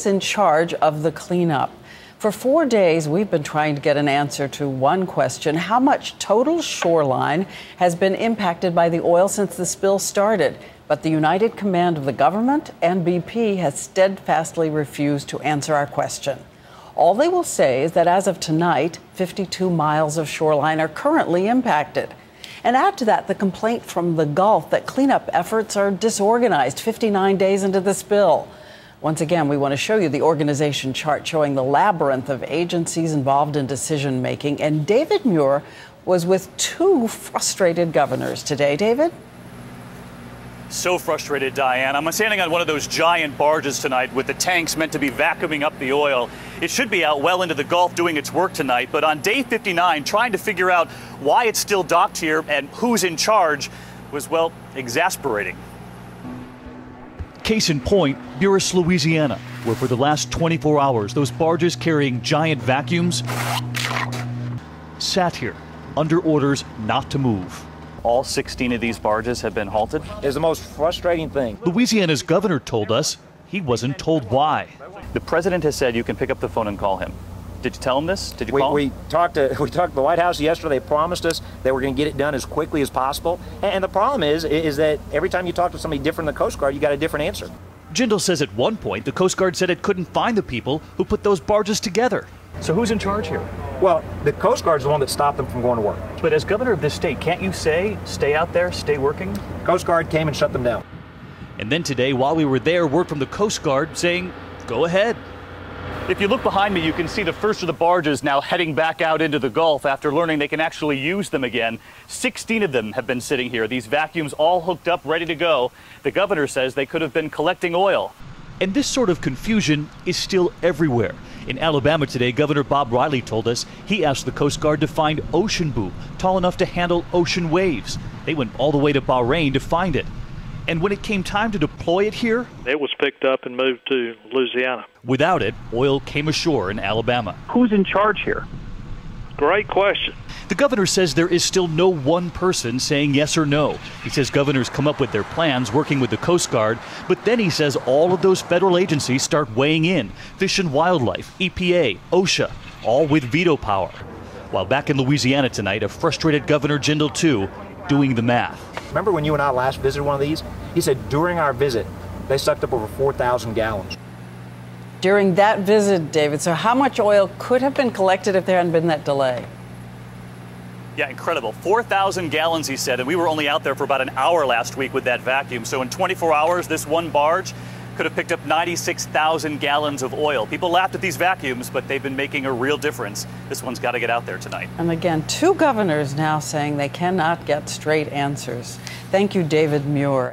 is in charge of the cleanup? For 4 days, we've been trying to get an answer to one question: how much total shoreline has been impacted by the oil since the spill started? But the United Command of the government and BP has steadfastly refused to answer our question. All they will say is that as of tonight, 52 miles of shoreline are currently impacted. And add to that the complaint from the Gulf that cleanup efforts are disorganized 59 days into the spill. Once again, we want to show you the organization chart showing the labyrinth of agencies involved in decision making. And David Muir was with two frustrated governors today. David? So frustrated, Diane. I'm standing on one of those giant barges tonight with the tanks meant to be vacuuming up the oil. It should be out well into the Gulf doing its work tonight, but on day 59, trying to figure out why it's still docked here and who's in charge was, well, exasperating. Case in point, Buras, Louisiana, where for the last 24 hours, those barges carrying giant vacuums sat here under orders not to move. All 16 of these barges have been halted. Is the most frustrating thing. Louisiana's governor told us he wasn't told why. The president has said you can pick up the phone and call him. Did you tell him this? Did you call him? We talked to the White House yesterday. They promised us that we're going to get it done as quickly as possible. And the problem is that every time you talk to somebody different in the Coast Guard, you got a different answer. Jindal says at one point the Coast Guard said it couldn't find the people who put those barges together. So who's in charge here? Well, the Coast Guard's the one that stopped them from going to work. But as governor of this state, can't you say, stay out there, stay working? Coast Guard came and shut them down. And then today, while we were there, word from the Coast Guard saying, go ahead. If you look behind me, you can see the first of the barges now heading back out into the Gulf after learning they can actually use them again. 16 of them have been sitting here. These vacuums all hooked up, ready to go. The governor says they could have been collecting oil. And this sort of confusion is still everywhere. In Alabama today, Governor Bob Riley told us he asked the Coast Guard to find ocean buoy tall enough to handle ocean waves. They went all the way to Bahrain to find it. And when it came time to deploy it here, it was picked up and moved to Louisiana. Without it, oil came ashore in Alabama. Who's in charge here? Great question. The governor says there is still no one person saying yes or no. He says governors come up with their plans working with the Coast Guard, but then he says all of those federal agencies start weighing in. Fish and Wildlife, EPA, OSHA, all with veto power. While back in Louisiana tonight, a frustrated Governor Jindal, too, doing the math. Remember when you and I last visited one of these? He said during our visit, they sucked up over 4,000 gallons. During that visit, David, so how much oil could have been collected if there hadn't been that delay? Yeah, incredible. 4,000 gallons, he said, and we were only out there for about an hour last week with that vacuum. So in 24 hours, this one barge could have picked up 96,000 gallons of oil. People laughed at these vacuums, but they've been making a real difference. This one's got to get out there tonight. And again, two governors now saying they cannot get straight answers. Thank you, David Muir.